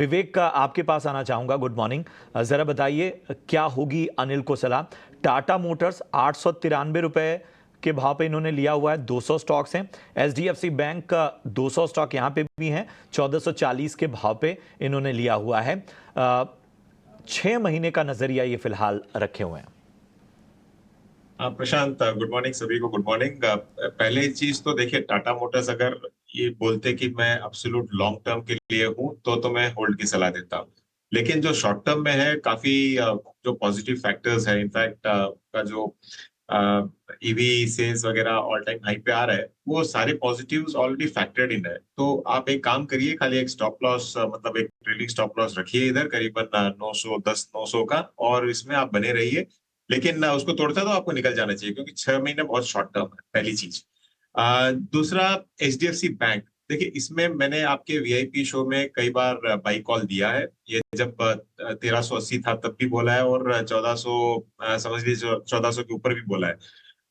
विवेक का आपके पास आना चाहूंगा। Good morning. जरा बताइए क्या होगी अनिल को सलाह। टाटा मोटर्स 893 रुपए के भाव पे इन्होंने लिया हुआ है, 200 स्टॉक्स हैं। एचडीएफसी बैंक का 200 स्टॉक यहाँ पे भी हैं, 1440 के भाव पे इन्होंने लिया हुआ है। 6 महीने का नजरिया ये फिलहाल रखे हुए हैं। प्रशांत, गुड मॉर्निंग। सभी को गुड मॉर्निंग। पहले चीज तो देखिए, टाटा मोटर्स अगर ये बोलते कि मैं अब्सोल्यूट लॉन्ग टर्म के लिए हूं तो मैं होल्ड की सलाह देता। लेकिन जो शॉर्ट टर्म में है, काफी जो पॉजिटिव फैक्टर्स है, इनफैक्ट का जो ईवी सेल्स वगैरह ऑल टाइम हाई पे आ रहा है, वो सारे पॉजिटिव्स ऑलरेडी फैक्टर्ड इन है। तो आप एक काम करिए, खाली एक स्टॉप लॉस, मतलब एक ट्रेलिंग स्टॉप लॉस रखिए इधर करीबन 910-900 का, और इसमें आप बने रहिए। लेकिन उसको तोड़ता तो आपको निकल जाना चाहिए, क्योंकि 6 महीने बहुत शॉर्ट टर्म है, पहली चीज। दूसरा, एचडीएफसी बैंक। देखिए, इसमें मैंने आपके वीआईपी शो में कई बार बाई कॉल दिया है। ये जब 1380 था तब भी बोला है, और 1400, समझ लीजिए 1400 के ऊपर भी बोला है।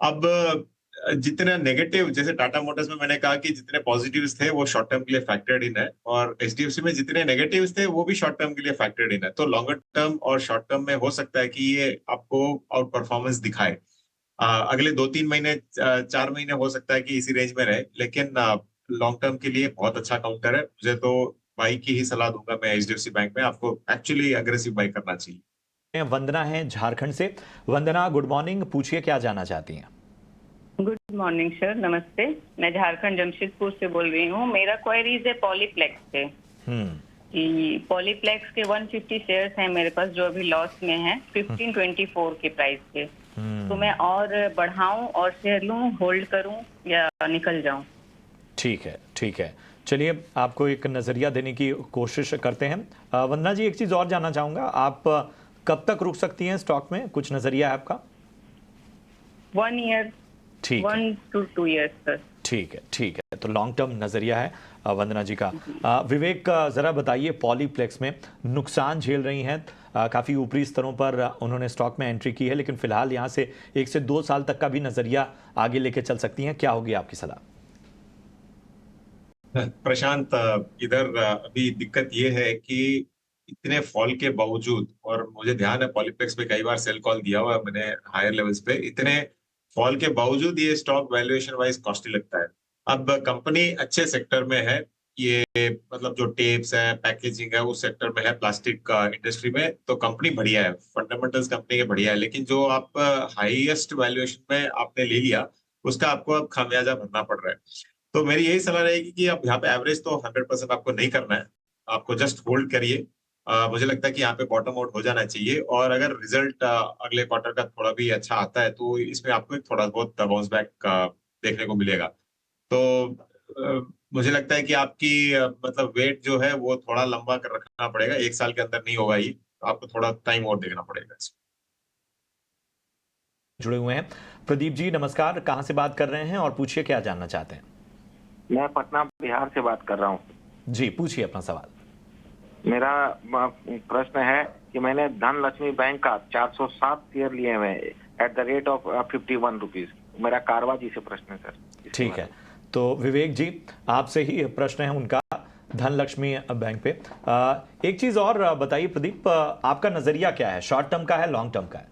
अब जितने नेगेटिव, जैसे टाटा मोटर्स में मैंने कहा कि जितने पॉजिटिव्स थे वो शॉर्ट टर्म के लिए फैक्टर्ड इन है, और एचडीएफसी में जितने नेगेटिव्स थे वो भी शॉर्ट टर्म के लिए फैक्टर्ड इन है। तो लॉन्गर टर्म और शॉर्ट टर्म में हो सकता है कि ये आपको आउट परफॉर्मेंस दिखाए। अगले 2-3 महीने, 4 महीने हो सकता है कि इसी रेंज में रहे, लेकिन लॉन्ग टर्म के लिए बहुत अच्छा काउंटर है। मुझे तो बाई की ही सलाह दूंगा मैं। एचडीएफसी बैंक में आपको एक्चुअली अग्रेसिव बाई करना चाहिए। वंदना है झारखंड से। वंदना, गुड मॉर्निंग। पूछिए क्या जानना चाहती हैं। गुड मॉर्निंग सर, नमस्ते। मैं झारखंड जमशेदपुर से बोल रही हूँ। मेरा क्वेरीज है पॉलीप्लेक्स पे कि पॉलीप्लेक्स के 150 शेयर्स हैं मेरे पास, जो अभी लॉस में है 1524 के प्राइस पे। तो मैं और बढ़ाऊं और शेयर लूं, होल्ड करूं या निकल जाऊं? ठीक है, ठीक है। चलिए आपको एक नज़रिया देने की कोशिश करते हैं। वंदना जी, एक चीज़ और जानना चाहूँगा, आप कब तक रुक सकती हैं स्टॉक में? कुछ नज़रिया है आपका? 1 ईयर, ठीक है, 1 to 2 years सर। ठीक है, ठीक है। तो लॉन्ग टर्म नज़रिया है वंदना जी का। विवेक, ज़रा बताइए, पॉलीप्लेक्स में नुकसान झेल रही हैं, काफ़ी ऊपरी स्तरों पर उन्होंने स्टॉक में एंट्री की है, लेकिन फिलहाल यहाँ से 1 से 2 साल तक का भी नज़रिया आगे लेके चल सकती हैं। क्या होगी आपकी सलाह? प्रशांत, इधर अभी दिक्कत ये है कि इतने फॉल के बावजूद, और मुझे ध्यान है पॉलीप्लेक्स पे कई बार सेल कॉल दिया हुआ है मैंने हायर लेवल्स पे, इतने फॉल के बावजूद ये स्टॉक वैल्यूएशन वाइज कॉस्टली लगता है। अब कंपनी अच्छे सेक्टर में है, ये मतलब जो टेप्स है, पैकेजिंग है, उस सेक्टर में है, प्लास्टिक का इंडस्ट्री में, तो कंपनी बढ़िया है, फंडामेंटल्स कंपनी के बढ़िया है। लेकिन जो आप हाईएस्ट वैल्यूएशन में आपने ले लिया, उसका आपको अब खामियाजा भरना पड़ रहा है। तो मेरी यही सलाह रहेगी कि आप यहाँ पे एवरेज तो 100% आपको नहीं करना है, आपको जस्ट होल्ड करिए। मुझे लगता है कि यहाँ पे बॉटम आउट हो जाना चाहिए, और अगर रिजल्ट अगले क्वार्टर का थोड़ा भी अच्छा आता है तो इसमें आपको एक थोड़ा बहुत बाउंस बैक देखने को मिलेगा। तो मुझे लगता है कि आपकी मतलब वेट जो है वो थोड़ा लंबा कर रखना पड़ेगा, 1 साल के अंदर नहीं होगा ये, आपको थोड़ा टाइम और देखना पड़ेगा। जुड़े हुए हैं प्रदीप जी, नमस्कार। कहाँ से बात कर रहे हैं और पूछिए क्या जानना चाहते हैं? मैं पटना बिहार से बात कर रहा हूँ। जी, पूछिए अपना सवाल। मेरा प्रश्न है कि मैंने धन लक्ष्मी बैंक का 407 शेयर लिए हुए at the rate of 51 rupees. मेरा कारवा जी से प्रश्न है सर। ठीक है, तो विवेक जी आपसे ही प्रश्न है उनका धनलक्ष्मी बैंक पे। एक चीज और बताइए प्रदीप, आपका नजरिया क्या है? शॉर्ट टर्म का है, लॉन्ग टर्म का है?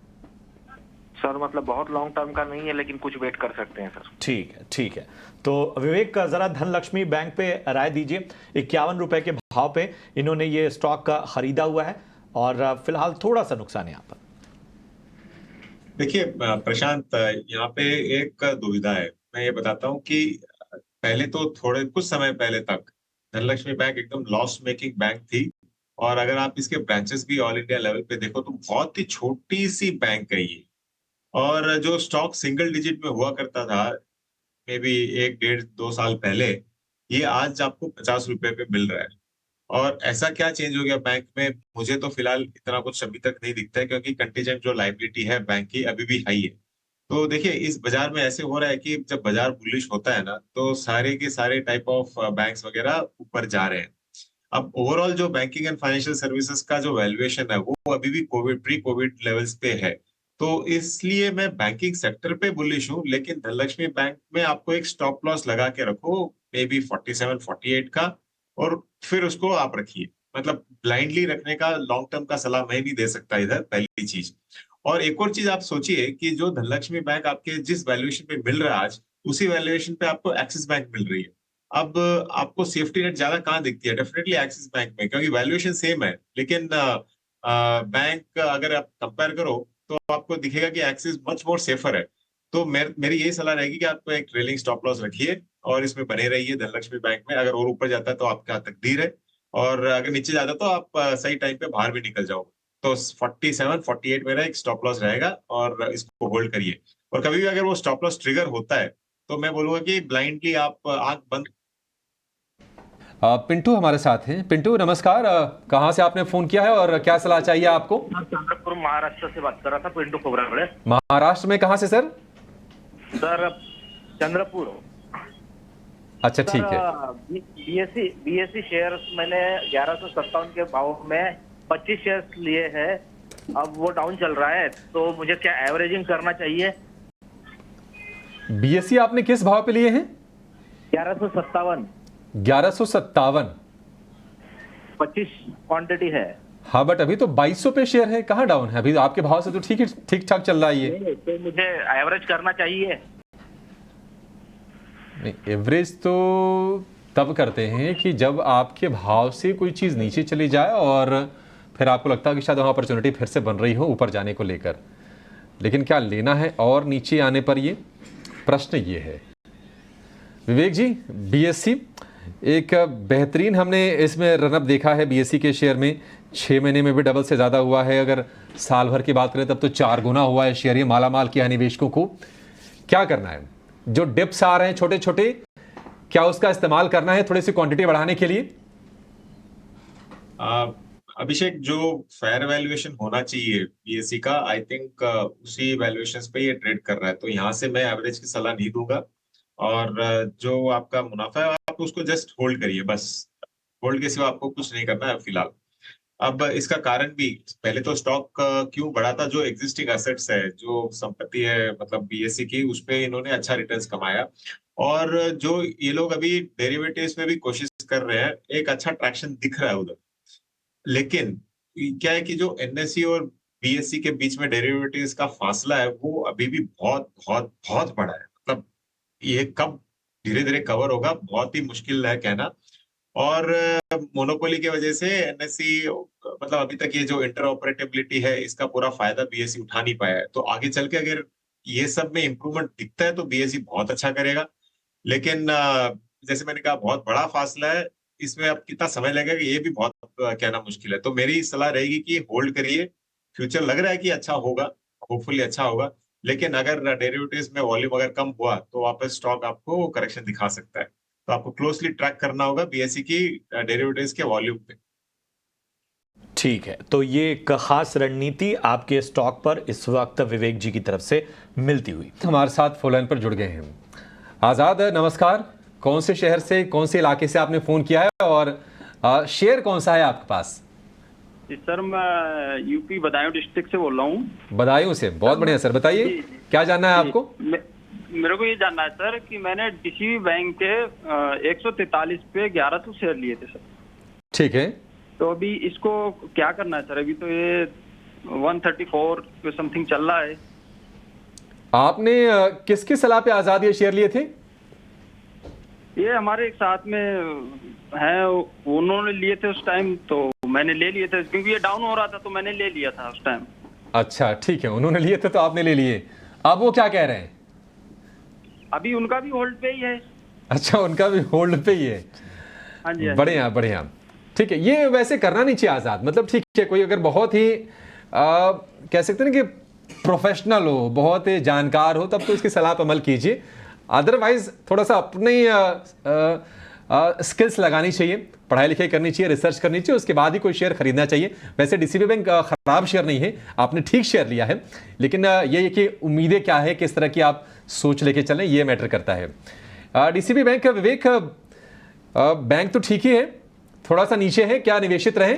सर मतलब बहुत लॉन्ग टर्म का नहीं है, लेकिन कुछ वेट कर सकते हैं सर। ठीक है, ठीक है। तो विवेक, जरा धनलक्ष्मी बैंक पे राय दीजिए। 51 रुपए के भाव पे इन्होंने ये स्टॉक खरीदा हुआ है, और फिलहाल थोड़ा सा नुकसान है यहाँ पर। देखिए प्रशांत, यहाँ पे एक दुविधा है। मैं ये बताता हूँ कि पहले तो थोड़े कुछ समय पहले तक धनलक्ष्मी बैंक एकदम लॉस मेकिंग बैंक थी, और अगर आप इसके ब्रांचेस भी ऑल इंडिया लेवल पे देखो तो बहुत ही छोटी सी बैंक है ये। और जो स्टॉक सिंगल डिजिट में हुआ करता था, मे बी 1-1.5-2 साल पहले, ये आज आपको 50 रुपए पे मिल रहा है। और ऐसा क्या चेंज हो गया बैंक में? मुझे तो फिलहाल इतना कुछ अभी तक नहीं दिखता है, क्योंकि कंटीजेंट जो लायबिलिटी है बैंक की अभी भी हाई है। तो देखिए, इस बाजार में ऐसे हो रहा है कि जब बाजार बुलिश होता है ना, तो सारे के सारे टाइप ऑफ बैंक्स वगैरह ऊपर जा रहे हैं। अब ओवरऑल जो बैंकिंग एंड फाइनेंशियल सर्विसेज का जो वैल्यूएशन है वो अभी भी प्री कोविड लेवल्स पे है। तो इसलिए मैं बैंकिंग सेक्टर पे बुलिश हूँ, लेकिन धनलक्ष्मी बैंक में आपको एक स्टॉप लॉस लगा के रखो, मे बी 47-48 का, और फिर उसको आप रखिए। मतलब ब्लाइंडली रखने का लॉन्ग टर्म का सलाह मैं नहीं दे सकता इधर, पहली चीज। और एक और चीज आप सोचिए कि जो धनलक्ष्मी बैंक आपके जिस वैल्यूएशन पे मिल रहा है आज, उसी वैल्यूएशन पे आपको एक्सिस बैंक मिल रही है। अब आपको सेफ्टी नेट ज्यादा कहाँ दिखती है? डेफिनेटली एक्सिस बैंक में, क्योंकि वैल्यूएशन सेम है, लेकिन बैंक अगर आप कंपेयर करो तो आपको दिखेगा कि एक्सिस मच मोर सेफर है। तो मेरी यही सलाह रहेगी कि आप एक ट्रेलिंग स्टॉप लॉस रखिए और इसमें बने रहिए धनलक्ष्मी बैंक में। अगर और ऊपर जाता है तो आपका तकदीर है, और अगर नीचे जाता है तो आप सही टाइम पे बाहर भी निकल जाओगे। तो 47 48 मेरा एक स्टॉप लॉस रहेगा, और इसको होल्ड करिए। और कभी भी अगर वो स्टॉप लॉस ट्रिगर होता है तो मैं बोलूंगा कि ब्लाइंडली आप आंख बंद। पिंटू हमारे साथ हैं। पिंटू नमस्कार, कहाँ से आपने फोन किया है और क्या सलाह चाहिए आपको? चंद्रपुर महाराष्ट्र से बात कर रहा था, पिंटू खोबरागड़े। महाराष्ट्र में कहाँ से सर? सर चंद्रपुर। अच्छा ठीक है। बीएससी शेयर्स मैंने 1157 के भाव में 25 शेयर्स लिए हैं। अब वो डाउन चल रहा है, तो मुझे क्या एवरेजिंग करना चाहिए? बीएससी आपने किस भाव पे लिए हैं? 1157। 1157। 25 क्वांटिटी है। हाँ बट अभी तो 2200 पे शेयर है, कहाँ डाउन है? अभी आपके भाव से तो ठीक ठाक चल रहा है ये। तो मुझे एवरेज करना चाहिए? नहीं, एवरेज तो तब करते हैं कि जब आपके भाव से कोई चीज़ नीचे चली जाए और फिर आपको लगता है कि शायद वहाँ अपॉर्चुनिटी फिर से बन रही हो ऊपर जाने को लेकर। लेकिन क्या लेना है और नीचे आने पर? ये प्रश्न ये है। विवेक जी, बीएससी एक बेहतरीन हमने इसमें रनअप देखा है बीएससी के शेयर में। 6 महीने में भी डबल से ज़्यादा हुआ है। अगर साल भर की बात करें तब तो 4 गुना हुआ है शेयर। ये मालामाल किया निवेशकों को। क्या करना है? जो डिप्स आ रहे हैं छोटे छोटे, क्या उसका इस्तेमाल करना है थोड़ी सी क्वांटिटी बढ़ाने के लिए? अभिषेक, जो फेयर वैल्यूएशन होना चाहिए बीएससी का, आई थिंक उसी वैल्यूएशंस पे ये ट्रेड कर रहा है, तो यहाँ से मैं एवरेज की सलाह नहीं दूंगा। और जो आपका मुनाफा है आप उसको जस्ट होल्ड करिए, बस होल्ड के सिवा आपको कुछ नहीं करना है फिलहाल। अब इसका कारण भी, पहले तो स्टॉक क्यों बढ़ा था, जो एग्जिस्टिंग एसेट्स है, जो संपत्ति है मतलब बीएससी की, उसपे इन्होंने अच्छा रिटर्न्स कमाया। और जो ये लोग अभी डेरिवेटिव्स में भी कोशिश कर रहे हैं, एक अच्छा ट्रैक्शन दिख रहा है उधर। लेकिन क्या है कि जो एनएससी और बीएससी के बीच में डेरिवेटिव्स का फासला है, वो अभी भी बहुत बहुत बहुत बड़ा है। मतलब ये कब धीरे धीरे कवर होगा, बहुत ही मुश्किल है कहना। और मोनोपोली की वजह से एनएससी, मतलब अभी तक ये जो इंटरऑपरेटेबिलिटी है, इसका पूरा फायदा बीएससी उठा नहीं पाया है। तो आगे चल के अगर ये सब में इंप्रूवमेंट दिखता है तो बीएससी बहुत अच्छा करेगा। लेकिन जैसे मैंने कहा, बहुत बड़ा फासला है, इसमें अब कितना समय लगेगा ये भी बहुत कहना मुश्किल है। तो मेरी सलाह रहेगी कि होल्ड करिए। फ्यूचर लग रहा है कि अच्छा होगा, होपफुली अच्छा होगा। लेकिन अगर डेरिवेटिव्स में वॉल्यूम अगर कम हुआ तो वापस स्टॉक आपको करेक्शन दिखा सकता है। तो आपको क्लोजली ट्रैक करना होगा बीएससी की डेरिवेटिव्स के वॉल्यूम पे। ठीक है, तो ये एक खास रणनीति आपके स्टॉक पर इस वक्त विवेक जी की तरफ से मिलती हुई। हमारे साथ फोन लाइन पर जुड़ गए हैं। आज़ाद नमस्कार, कौन से शहर से, कौन से इलाके से आपने फ़ोन किया है और शेयर कौन सा है आपके पास? जी सर, मैं यूपी बदायूं डिस्ट्रिक्ट से बोल रहा हूँ। बदायूं से, बहुत बढ़िया सर, बताइए क्या जानना है आपको? मेरे को ये जानना है सर कि मैंने डीसीबी बैंक के 143 पे 1100 शेयर लिए थे सर। ठीक है, तो अभी इसको क्या करना है सर? अभी तो ये 134 पे समथिंग चल रहा है। आपने किसकी सलाह पे आज़ाद ये शेयर लिए थे? ये हमारे एक साथ में हैं, उन्होंने लिए थे उस टाइम, तो मैंने ले लिए थे क्योंकि ये डाउन हो रहा था, तो मैंने ले लिया था उस टाइम। अच्छा ठीक है, उन्होंने लिए थे तो आपने ले लिए। अब वो क्या कह रहे हैं? अभी उनका भी होल्ड पे ही है। अच्छा, उनका भी होल्ड पे ही है। हाँ जी, बढ़िया बढ़िया, ठीक है। ये वैसे करना नहीं चाहिए आज़ाद, मतलब ठीक है, कोई अगर बहुत ही कह सकते हैं कि प्रोफेशनल हो, बहुत ही जानकार हो, तब तो इसकी सलाह पर अमल कीजिए। अदरवाइज थोड़ा सा अपनी स्किल्स लगानी चाहिए, पढ़ाई लिखाई करनी चाहिए, रिसर्च करनी चाहिए, उसके बाद ही कोई शेयर खरीदना चाहिए। वैसे डीसीबी बैंक खराब शेयर नहीं है, आपने ठीक शेयर लिया है, लेकिन ये है कि उम्मीदें क्या है, किस तरह की आप सोच लेके चलें, ये मैटर करता है। डीसीबी बैंक का विवेक, बैंक तो ठीक ही है, थोड़ा सा नीचे है, क्या निवेशित रहें?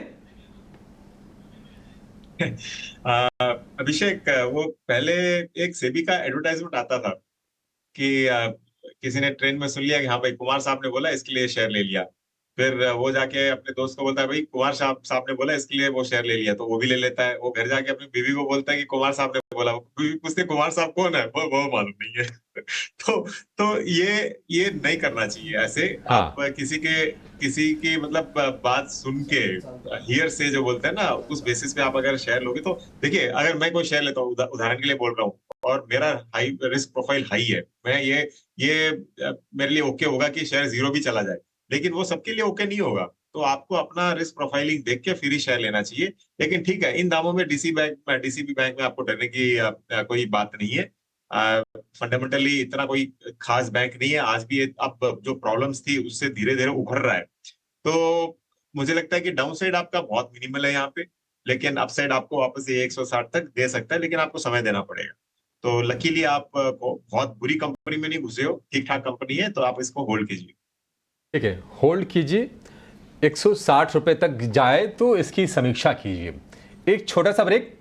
अभिषेक, वो पहले एक सेबी का एडवर्टाइजमेंट आता था कि किसी ने ट्रेन में सुन लिया कि हाँ भाई कुमार साहब ने बोला, इसके लिए शेयर ले लिया। फिर वो जाके अपने दोस्त को बोलता है भाई कुमार साहब ने बोला इसके लिए वो शेयर ले लिया, तो वो भी ले लेता है। वो घर जाके अपनी बीवी को बोलता है कि कुमार साहब ने बोला, बीवी पूछती है कुमार साहब कौन है, वो मालूम नहीं है। तो ये नहीं करना चाहिए ऐसे। हाँ। आप किसी की मतलब बात सुन के, हियर से जो बोलते हैं ना, उस बेसिस पे आप अगर शेयर लोगे तो देखिए, अगर मैं कोई शेयर लेता हूँ, उदाहरण के लिए बोल रहा हूँ, और मेरा हाई रिस्क प्रोफाइल हाई है, मैं ये मेरे लिए ओके होगा कि शेयर जीरो भी चला जाए, लेकिन वो सबके लिए ओके नहीं होगा। तो आपको अपना रिस्क प्रोफाइलिंग देख के फिर ही शेयर लेना चाहिए। लेकिन ठीक है, इन दामों में डीसीबी बैंक में आपको डरने की कोई बात नहीं है। फंडामेंटली इतना कोई खास बैंक नहीं है आज भी। अब जो प्रॉब्लम्स थी उससे धीरे धीरे उभर रहा है। तो मुझे लगता है कि डाउन साइड आपका बहुत मिनिमल है यहाँ पे, लेकिन अपसाइड आपको वापस ये 160 तक दे सकता है, लेकिन आपको समय देना पड़ेगा। तो लकीली आप बहुत बुरी कंपनी में नहीं घुसे हो, ठीक ठाक कंपनी है, तो आप इसको होल्ड कीजिए। ठीक है, होल्ड कीजिए। 160 रुपए तक जाए तो इसकी समीक्षा कीजिए। एक छोटा सा ब्रेक,